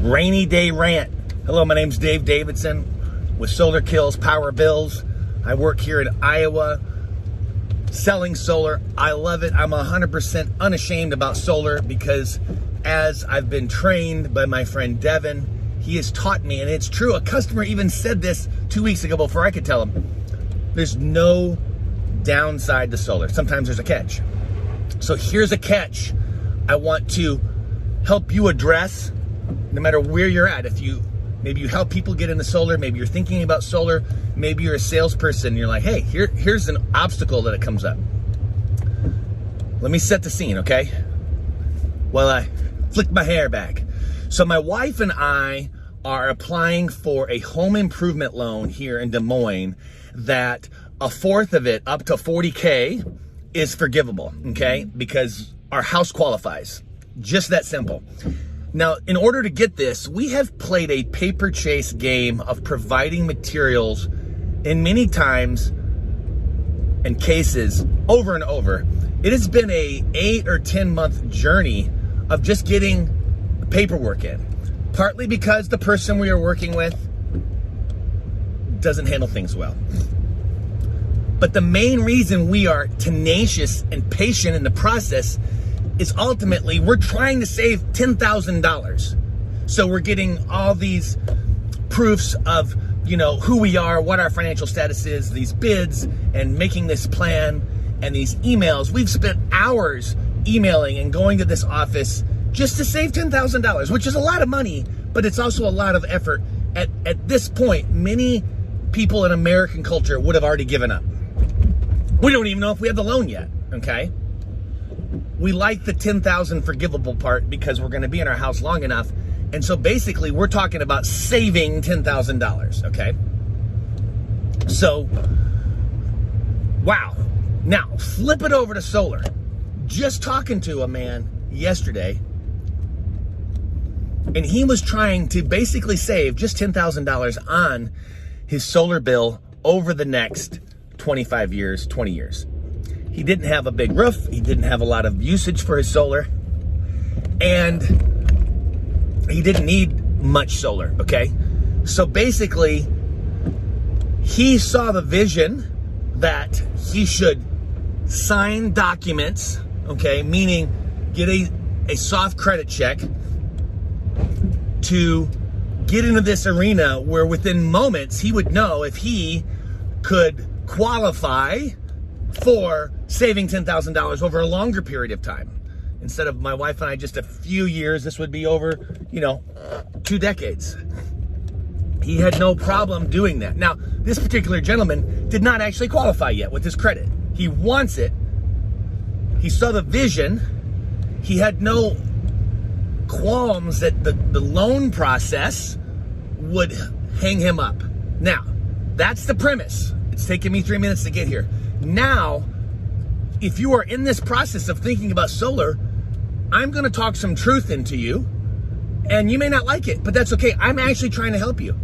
Rainy day rant. Hello, my name's Dave Davidson with Solar Kills Power Bills. I work here in Iowa selling solar. I love it. I'm 100% unashamed about solar because as I've been trained by my friend Devin, he has taught me, and it's true, a customer even said this 2 weeks ago before I could tell him, there's no downside to solar. Sometimes there's a catch. So here's a catch I want to help you address no matter where you're at. Maybe you help people get into solar, maybe you're thinking about solar, maybe you're a salesperson and you're like, hey, here's an obstacle that comes up. Let me set the scene, okay? While I flick my hair back. So my wife and I are applying for a home improvement loan here in Des Moines that a fourth of it, up to $40K, is forgivable, okay? Because our house qualifies. Just that simple. Now, in order to get this, we have played a paper chase game of providing materials in many times and cases over and over. It has been a 8 or 10 month journey of just getting paperwork in. Partly because the person we are working with doesn't handle things well. But the main reason we are tenacious and patient in the process is ultimately we're trying to save $10,000. So we're getting all these proofs of, who we are, what our financial status is, these bids, and making this plan and these emails. We've spent hours emailing and going to this office just to save $10,000, which is a lot of money, but it's also a lot of effort. At this point, many people in American culture would have already given up. We don't even know if we have the loan yet, okay? We like the $10,000 forgivable part because we're going to be in our house long enough. And so basically we're talking about saving $10,000, okay? So, wow. Now, flip it over to solar. Just talking to a man yesterday, and he was trying to basically save just $10,000 on his solar bill over the next 25 years, 20 years. He didn't have a big roof. He didn't have a lot of usage for his solar. And he didn't need much solar, okay? So basically, he saw the vision that he should sign documents, okay? Meaning get a soft credit check to get into this arena where within moments he would know if he could qualify for saving $10,000 over a longer period of time. Instead of my wife and I just a few years, this would be over, 2 decades. He had no problem doing that. Now, this particular gentleman did not actually qualify yet with his credit. He wants it. He saw the vision. He had no qualms that the loan process would hang him up. Now, that's the premise. It's taken me 3 minutes to get here. Now, if you are in this process of thinking about solar, I'm going to talk some truth into you, and you may not like it, but that's okay. I'm actually trying to help you.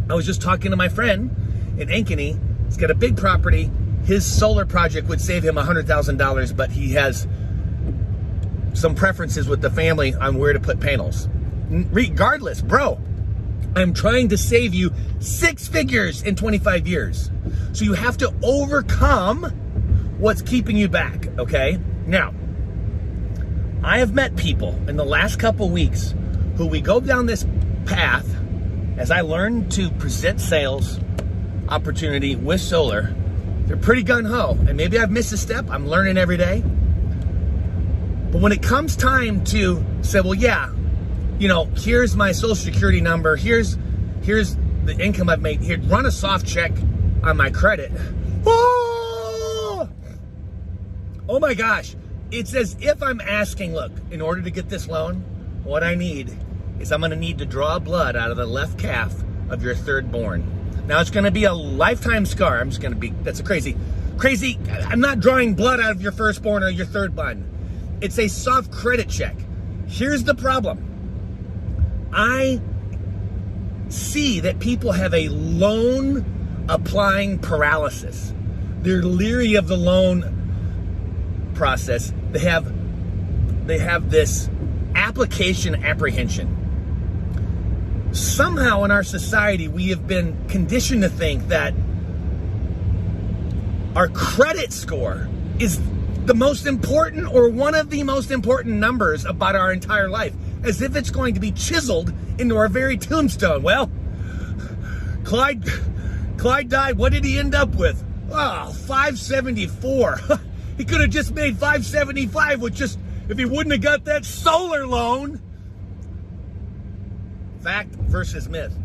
I was just talking to my friend in Ankeny. He's got a big property. His solar project would save him $100,000, but he has some preferences with the family on where to put panels. Regardless, bro, I'm trying to save you 6 figures in 25 years. So you have to overcome what's keeping you back, okay? Now, I have met people in the last couple weeks who we go down this path as I learn to present sales opportunity with solar. They're pretty gung-ho, and maybe I've missed a step. I'm learning every day. But when it comes time to say, well, yeah, here's my social security number, here's the income I've made, here, run a soft check on my credit. Oh my gosh. It's as if I'm asking, look, in order to get this loan, what I need is I'm going to need to draw blood out of the left calf of your third born. Now, it's going to be a lifetime scar. That's a crazy, I'm not drawing blood out of your firstborn or your third born. It's a soft credit check. Here's the problem. I see that people have a loan applying paralysis. They're leery of the loan process. They have this application apprehension. somehow in our society, we have been conditioned to think that our credit score is the most important or one of the most important numbers about our entire life, as if it's going to be chiseled into our very tombstone. Well, Clyde died. What did he end up with? Oh, 574. He could have just made 575 with just, if he wouldn't have got that solar loan. Fact versus myth.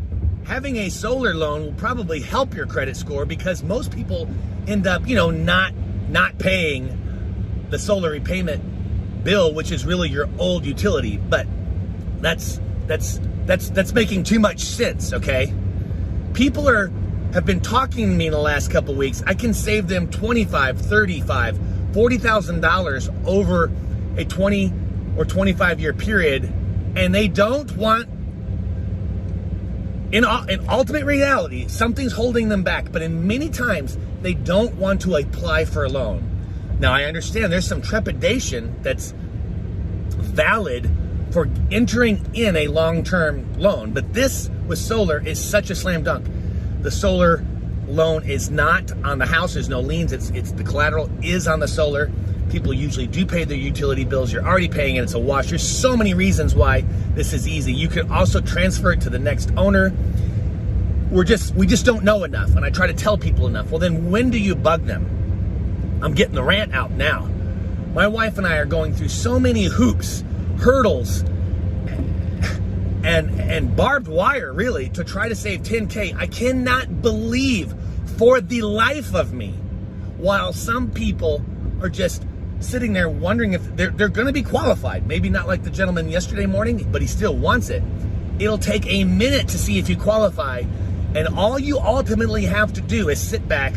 Having a solar loan will probably help your credit score because most people end up, not paying the solar repayment bill, which is really your old utility. But that's making too much sense, okay? People have been talking to me in the last couple weeks. I can save them $25,000, $35,000, $40,000 over a 20 or 25 year period, and they don't want. In ultimate reality, something's holding them back, but in many times they don't want to apply for a loan. Now, I understand there's some trepidation that's valid for entering in a long-term loan, but this with solar is such a slam dunk. The solar loan is not on the house. There's no liens. It's the collateral is on the solar. People usually do pay their utility bills. You're already paying it. It's a wash. There's so many reasons why this is easy. You can also transfer it to the next owner. We just don't know enough, and I try to tell people enough. Well, then when do you bug them? I'm getting the rant out now. My wife and I are going through so many hoops, hurdles, and barbed wire, really, to try to save $10K. I cannot believe for the life of me, while some people are just sitting there wondering if they're going to be qualified. Maybe not like the gentleman yesterday morning, but he still wants it. It'll take a minute to see if you qualify, and all you ultimately have to do is sit back,